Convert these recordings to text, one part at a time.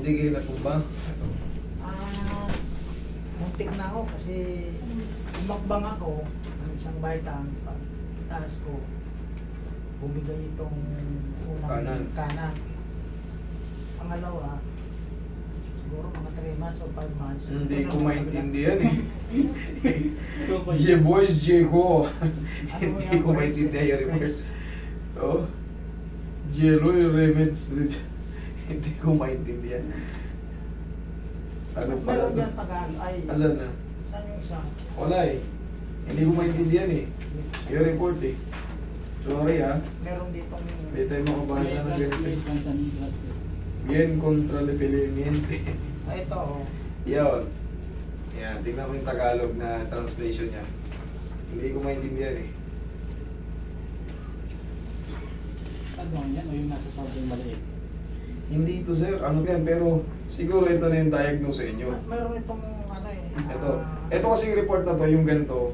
Hindi kayo natumba. Muntik na ako kasi umakbang ako ng isang baitan. Pag taas ko, bumigay itong unang kanan. Pangalawa, siguro mga 3 months o 5 months. Hindi ko maintindihan eh. J-boys, J-ho. Hindi ko maintindihan yung reverse. Oh. J-Roy, Remeds. Hindi ko maintindihan. Ano pala? Meron dyan Tagalog. Ay, Asan na? saan yung isa? Wala eh. Hindi ko maintindihan eh. Yung report eh. Sorry ah. Meron ditong... Hindi tayo makabasa ng ganito. Bien contra lepelimiente. Ito, oh. Yun. Yan. Tingnan mo yung Tagalog na translation niya. Hindi ko maintindihan eh. Ano yan? O yung nasa sobrang maliit? Hindi ito sir. Ano yan? Pero siguro ito na yung diagnose sa inyo. Meron itong ano eh. Ito. Ito kasi yung report na to, yung ganito.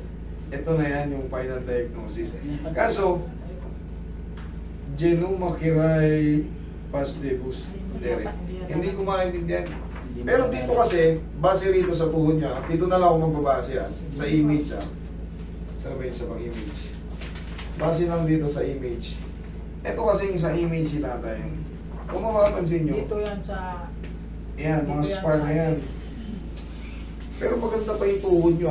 Ito na yan, yung final diagnosis. Kaso, Genumachirai Pastebus. Hindi ko maintindihan. Pero dito kasi, base rito sa tuhod niya, dito na lang ako magbabase sa image Saan ba yun sa pang-image? Base lang dito sa image. Ito kasi yung sa image si tatay. Kung mapapansin nyo, Dito yan sa... yan, mga dito yan spar sa- na yan. Pero maganda pa yung tuhod nyo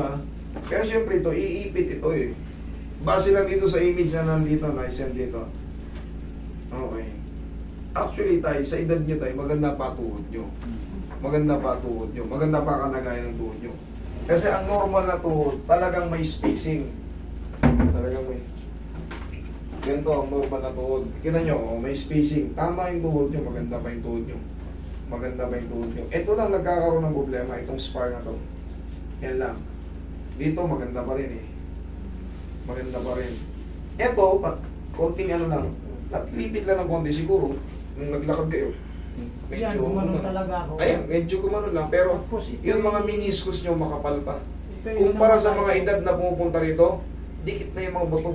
Pero syempre ito, iipit ito eh. Base lang dito sa image na nandito, na-send dito. Okay. Actually tayo, sa edad nyo tayo, maganda pa tuhod nyo. Maganda pa tuhod nyo. Maganda pa kalagayan ng tuhod nyo. Kasi ang normal na tuhod, talagang may spacing. Talagang may... Ganito ang normal na tuhod. Kita nyo, may spacing. Tama yung tuhod nyo, maganda pa yung tuhod nyo. Maganda pa yung tuhod nyo. Ito lang nagkakaroon ng problema, itong spar na to. Yan lang. Dito maganda pa rin eh. Maganda pa rin. Ito, konting ano lang. Napilipit lang ng konti siguro. Nung naglakad kayo. Yan, gumanon talaga ako. Ayan, medyo gumanon lang. Pero Tapos ito yung mga meniscus nyo makapal pa. ito yung Kumpara sa namatay mga ko. edad na pumupunta rito, dikit na yung mga buto.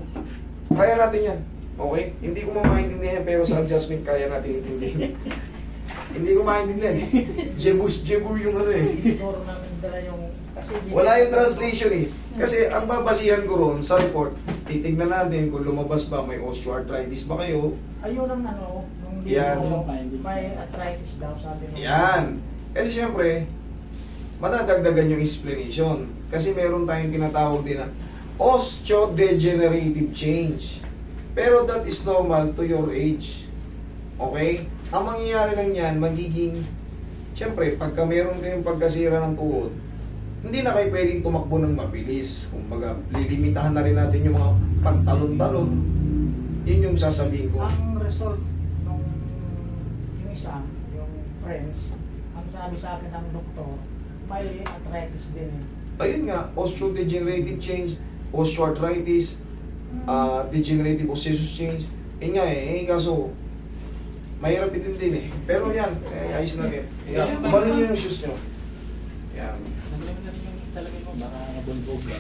Kaya natin yan. Okay? Hindi ko maintindihan pero sa adjustment kaya natin intindihan. Hindi ko maintindihan eh. Jebur yung ano eh. Siguro namin dala yung... Kasi Wala yung translation eh. Kasi ang babasihan ko ron sa report, titignan natin kung lumabas ba may osteoarthritis ba kayo. Ayun ang ano, nung Yan. dito, may arthritis daw sabi mo. Yan. Kasi syempre, madadagdagan yung explanation. Kasi meron tayong tinatawag din na osteodegenerative change. Pero that is normal to your age. Okay? Ang mangyayari lang yan, magiging, syempre, pagka meron kayong pagkasira ng tuhod, hindi na kayo pwedeng tumakbo ng mabilis. Kumbaga, lilimitahan na rin natin yung mga pagtalon-talon. Yun yung sasabihin ko. Ang result nung yung isa, yung friends, ang sabi sa akin ng doktor, may arthritis din eh. Ayun nga, osteodegenerative change, osteoarthritis, degenerative osseous change. Yun nga kaso, mahirap din eh. Pero yan, ayos na rin. Yan, balik nyo yung shoes nyo. Yan. Naglaman na rin yung salamin mo, baka nabulbog ba?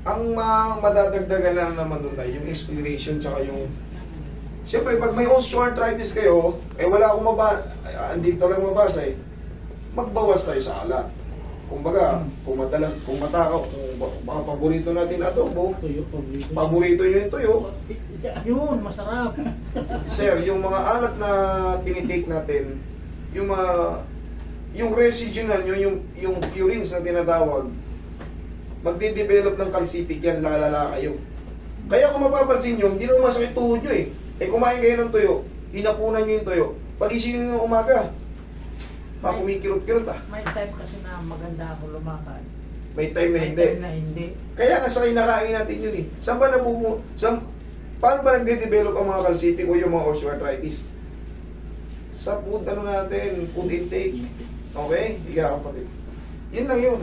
Ang madadagdagan lang naman doon tayo, yung explanation tsaka yung... Siyempre, pag may osteoarthritis kayo, wala akong dito lang mabasa eh. Magbawas tayo sa alat. Kumbaga, kung matakaw, kung baka paborito natin adobo, Tuyo, paborito nyo yung tuyo, Yun, masarap. sir, yung mga alat na tinitake natin, yung residue na nyo, yung purines na tinatawag, magde-develop ng calcific yan, lalala kayo. Kaya kung mapapansin nyo, hindi naman masakit tuhod nyo eh. Kumain kayo ng tuyo, hinapunan nyo yung tuyo. Pag-isinin nyo ng umaga, kumikirot-kirot May time kasi na maganda ako lumakad. May time na May hindi. time na hindi. Kaya nga sa kinakain natin yun eh. Saan ba paano ba nagde-develop ang mga calcific o yung mga osteoarthritis? Sa food natin, food intake. Okay? Higa kapatid. Yun lang yun.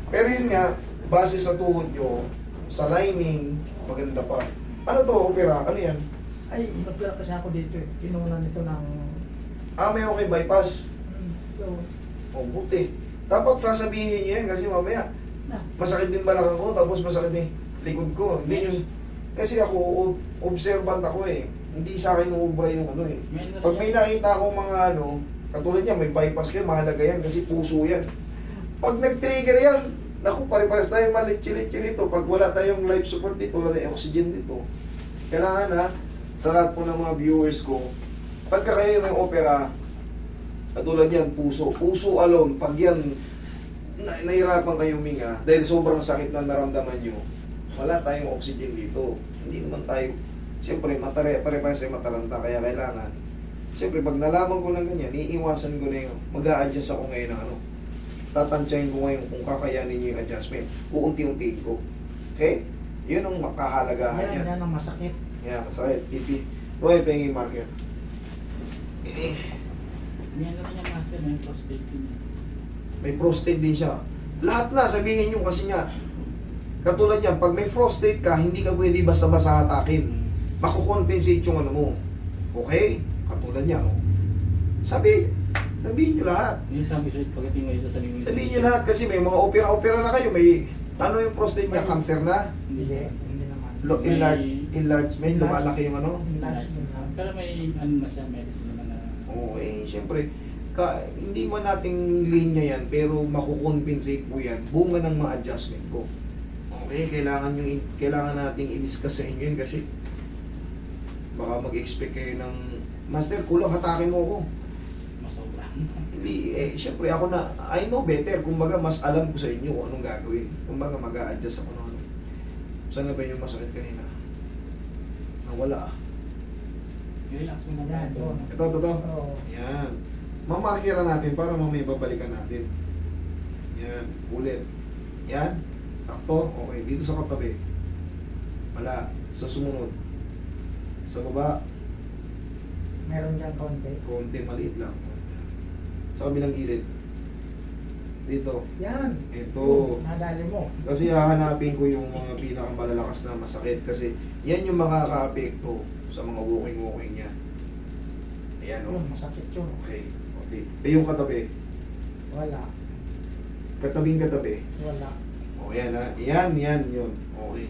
Pero yun nga, base sa tuhod nyo, sa lining, maganda pa. Ano to, opera? Ano yan? Ay, inopera kasi ako dito eh. Kinunan nito ng... May okay bypass. Yun. Buti. Dapat sasabihin niyo yan kasi mamaya, masakit din balakang ko, tapos masakit din likod ko. Hindi yun. Kasi ako, observant ako eh. Hindi sa akin umubra yung ano eh. May ano Pag rin may yan. nakita akong mga ano, katulad niya, may bypass kayo, mahalaga yan kasi puso yan. Pag nag-trigger yan, naku, pare-pares tayong malitsi-litsi nito. Pag wala tayong life support dito, wala tayong oxygen dito. Kailangan na, sa lahat po ng mga viewers ko, pagka kayo may opera, katulad yan, puso. Puso alone, pag yan, nahirapan kayong huminga, dahil sobrang sakit na naramdaman nyo, wala tayong oxygen dito. Hindi naman tayo, siyempre, pare-pares tayo mataranta, kaya kailangan, siyempre, pag nalaman ko ng ganyan, iiwasan ko na yung, mag-a-adjust ako ngayon ng ano, tatansyahin ko ngayon kung kakayanin nyo yung adjustment, uunti-untiin ko. Okay? Yun ang makahalagahan Yan, yan. yan ang masakit. Yan, sakit, pipi. Roy, pengi marker. May ano rin yan, master, may prostate din yan. May prostate din siya. Lahat na, sabihin nyo kasi nga, katulad yan, pag may prostate ka, hindi ka pwede basta-basta hatakin. Makukompensate yung ano mo. Okay? Katulad niya, no? Sabihin nyo lahat. Yung sabi siya, pagdating mo dito sa linggo. Sabihin nyo lahat kasi may mga opera-opera na kayo. May, ano yung prostate niya? Cancer na? Hindi, hindi naman. Enlargement, lumalaki yung ano? Enlargement lang. Pero may ano na siya, medicine naman na. Oo, eh, siyempre, hindi mo nating linya yan, pero makukompensate po yan. Bunga ng mga adjustment ko. Okay, kailangan nating i-discuss sa inyo yun kasi baka mag-expect kayo ng, Master, kulang, hatakin mo ako. Masobra. Hindi, siyempre ako na, I know better. Kumbaga, mas alam ko sa inyo kung anong gagawin. Kumbaga, mag-a-adjust ako ng ano. Saan na ba yung masakit kanina? Nawala ah. I-relax mo lang Yan, ito. oo. Ito. Oo. Yan. Mamarkera natin para mamaya babalikan natin. Yan. Ulit. Yan. Sakto. Okay. Dito sa katabi. Wala. Sa sumunod. Sa baba. Meron dyan konti. Konti maliit lang. Sa kabilang gilid. Dito. Yan. Ito. Nadali mo. Kasi hahanapin ko yung mga pinakamalalakas na masakit. Kasi yan yung makaka-apekto sa mga walking niya. Ayan o. Yun, masakit yun. Okay. Okay. Yung katabi. Wala. Katabing katabi. Wala. O yan ha. Yan yun. Okay.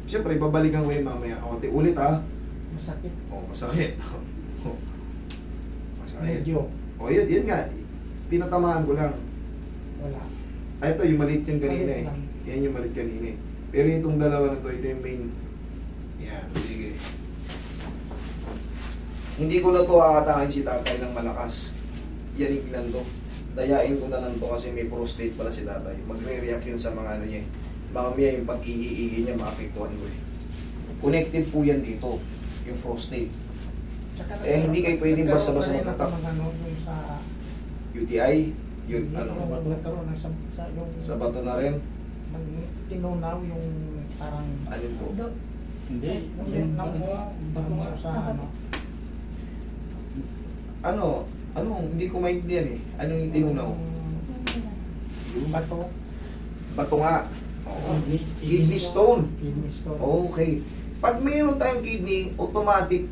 Siyempre, babalikan ko yun mamaya. Okay, ulit ha. Masakit. O, masakit. O, masakit. Medyo. O, yun nga. Pinatamaan ko lang. Wala. Ay, ito, yung maliit yung kanina Maliit eh. lang. Yan yung maliit kanina eh. Pero itong dalawa na to, ito yung main. Yan, sige. Hindi ko na to aatakin si tatay ng malakas. Yanig lang to. Dayain ko na lang to kasi may prostate pala si tatay. Magre-react yun sa mga ano niya eh. Baka may yung pag-ihi niya maapektuhan ko eh. Connected po yan dito, yung prostate. Tsaka Hindi kayo pwedeng basta-basta nagkaroon magtatak. pa rin ako ng ano, yung sa... UTI, yun, Hindi ano, ako nagkaroon ng sa yung... sa bato na rin. Tinunaw yung parang... Alin po? Hindi. Yung namuha sa ano. Ano, hindi ko maintindihan eh. Anong yung tinunaw? Yung bato. Bato nga. Oo. Kidney. Kidney stone. Kidney stone. Okay. Pag mayroon tayong kidney, automatic,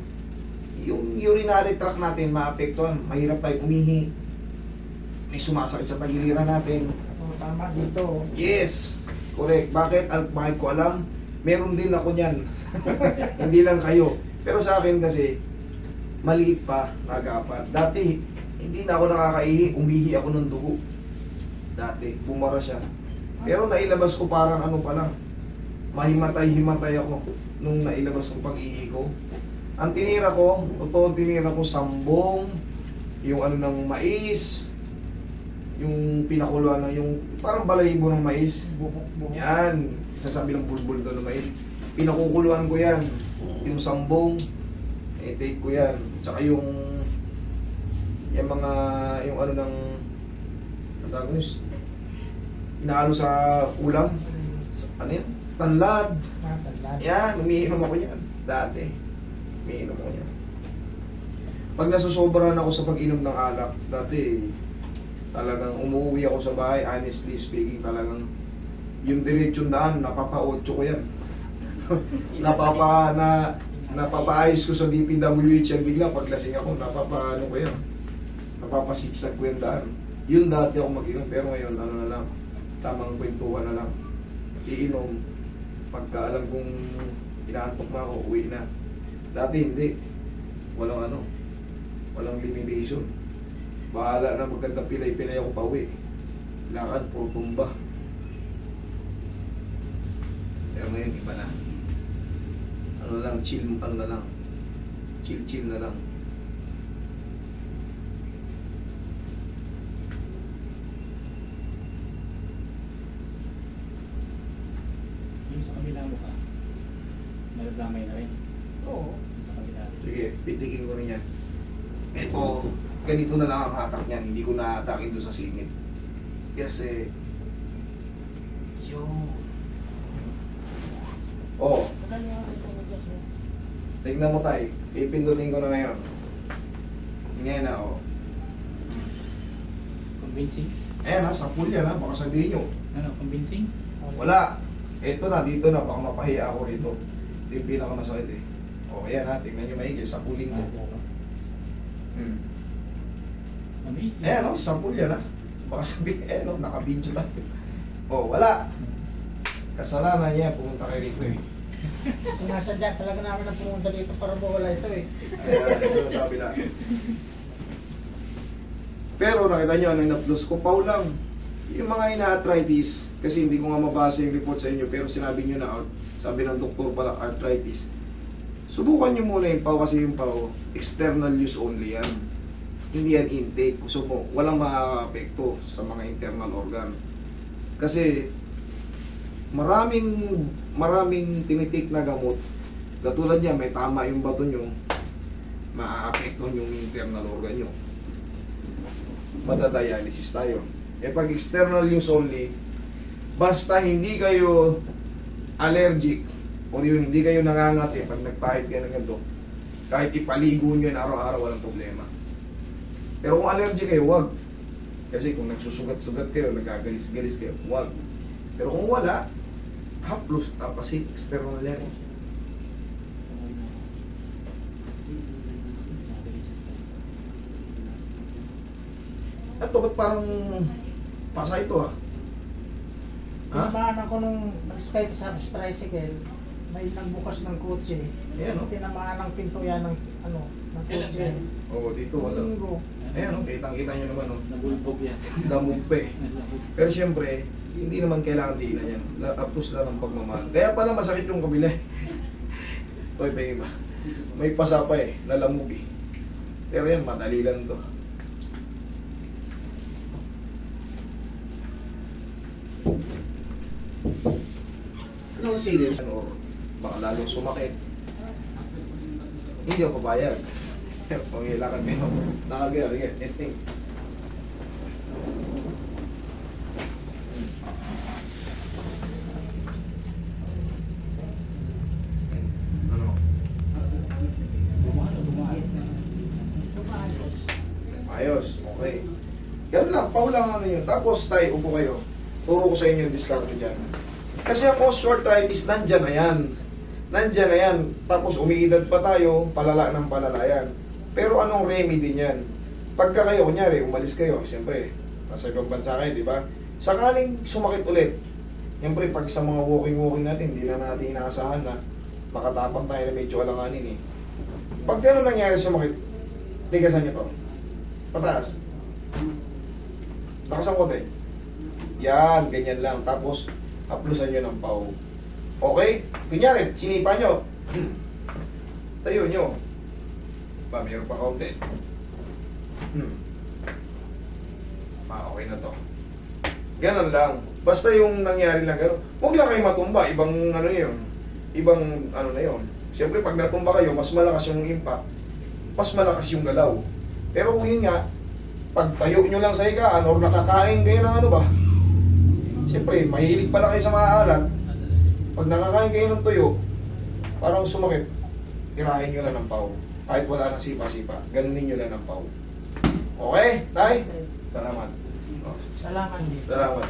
yung urinary tract natin maapektuhan. Mahirap tayo umihi. May sumasakit sa tagiliran natin. Oo, tama dito. Yes. Correct. Bakit ko alam? Meron din ako niyan. Hindi lang kayo. Pero sa akin kasi, maliit pa, nagapan. Dati, hindi na ako nakakaihi. Umihi ako ng dugo. Dati, bumara siya. Pero nailabas ko parang ano pa lang. Mahimatay-himatay ako nung nailabas ko pag-ihi ko. Ang tinira ko, totoo tinira ko sambong, yung ano ng mais, yung pinakuluan na yung parang balahibo ng mais. Buhok. Yan, sasabi ng bulbul doon ng mais. Pinakukuluan ko yan. Yung sambong, take ko yan. Tsaka yung mga, yung ano ng, ang tawag nyo, inaano sa ulam. Ano yan? Tanlad. Mataglan. Yan, umiinom ako yan. Dati. Umiinom ako yan. Pag nasusobrahan ako sa pag-inom ng alak, dati, talagang umuwi ako sa bahay, honestly speaking, talagang yung diretsyon daan, napapa-8 ko yan. Napapaayos ko sa DPWH yan bigla, paglasing ako, napapa-ano ko yan. Napapasiksag ko yung daan. Yun dati ako mag-inom, pero ngayon, ano na lang, tamang kwentuhan na lang. Iinom, pagka alam kong inaantok na ako, uwi na. Dati hindi. Walang ano, walang limitation. Bahala na maganda pilay-pilay ako pa uwi. Lakad, puro tumba. Pero ngayon, iba na. Ano lang, chill, ano na lang. Chill na lang. Yung sa kabila mo ka, nagdamay na rin. Oo. Yung sa kabila. Sige, pitikin ko rin yan. Ito, ganito na lang ang hatak niyan. Hindi ko na-hatakin doon sa singit. Kasi, yun. Oh, Magkano yung ako ko dyan, sir? tignan mo tayo. Pipindutin ko na ngayon. Ngayon na, oh. Convincing? Ayan ha, sapul yan ha. Baka sabihin nyo. Ano, convincing? Wala. Ito na, dito na. Baka mapahiya ako rito. Ito yung pinakamasakit eh. O, ayan ha. Tingnan nyo maigi. Sapulin ko. Hmm. Amazing. Ayan o, sapul yan ha. Baka sabihin, ayan o, naka-video tayo. O, wala. Kasalanan niya. Pumunta kayo rito eh. Sinasadya talaga namin na pumunta dito para mawala ito eh. Ayan, ito yung sabi na. Pero nakita nyo, ano yung na-plus ko, Pau lang. Yung mga ina-arthritis, kasi hindi ko nga mabasa yung report sa inyo, pero sinabi nyo na, sabi ng doktor pala, arthritis. Subukan nyo muna yung Pau, kasi yung Pau, external use only yan. Hindi yan intake. So, walang makaka-apekto sa mga internal organ. Kasi, maraming tinitik na gamot. Katulad yan, may tama yung bato nyo, maaapektuhan yung internal organ nyo. Madadialysis tayo. Eh pag external use only, basta hindi kayo allergic o hindi kayo nangangati pag nagpahid kayo ng ganito, kahit ipaligo nyo yan araw-araw, walang problema. Pero kung allergic kayo, wag. Kasi kung nagsusugat-sugat kayo, nagagalis-galis kayo, wag. Pero kung wala, haplos, kasi external yan. Ito, ba't parang pasa ito ah? Ha? Tinamaan ako nung nag-skype sa tricycle, may nagbukas ng kotse. Ayan o. Tinamaan ng pinto yan ng ng kotse. Oo, dito wala. Linggo. Ayan o, kitang-kita nyo naman o. Nabulbog yan. Damog pa eh. Pero siyempre, hindi naman kailangan diinan yan. Aptos lang ang pagmamahal. Kaya pala masakit yung kabila eh. Toy, pa may pasa pa eh, nalamog eh. Pero yan, madali lang to. Ano serious? Or baka lalong sumakit. Hindi ako pabayag. Okay, lakad kayo. Lakad kayo, sige, testing. Ano? Tumaayos. Ayos, okay. Ganun lang, paulang ano yun. Tapos tayo, upo kayo. Turo ko sa inyo yung discount dyan. Kasi ang osteoarthritis, nandyan na yan. Nandyan na yan. Tapos umiidad pa tayo, palala ng palala yan. Pero anong remedy niyan? Pagka kayo, kunyari, umalis kayo, siyempre, nasa ibang bansa kayo, di ba? Sakaling sumakit ulit. Siyempre, pag sa mga walking-walking natin, hindi na natin inaasahan na makatapang tayo na medyo alanganin eh. Pag gano'n nangyari sumakit, tigasan nyo to. Pataas. Lakasan ko tayo. Yan, ganyan lang. Tapos, haplusan nyo ng pau. Okay? Kunyari, sinipa nyo. Tayo nyo. Ba, mayroon pa kaunti. Okay na to. Ganon lang. Basta yung nangyari lang gano'n. Huwag lang kayo matumba. Ibang ano yun. Ibang ano na yun. Siyempre, pag natumba kayo, mas malakas yung impact. Mas malakas yung galaw. Pero kung yun nga, pag tayo nyo lang sa higaan or nakakain kayo ng ano ba, siyempre, mahilig pala kayo sa maalat. Pag nakakain kayo ng tuyo, parang sumakit, tirahin nyo lang ng pau. Kahit wala nang sipa-sipa, ganunin nyo lang ng pau. Okay? Tay? Salamat. Salamat din. Salamat.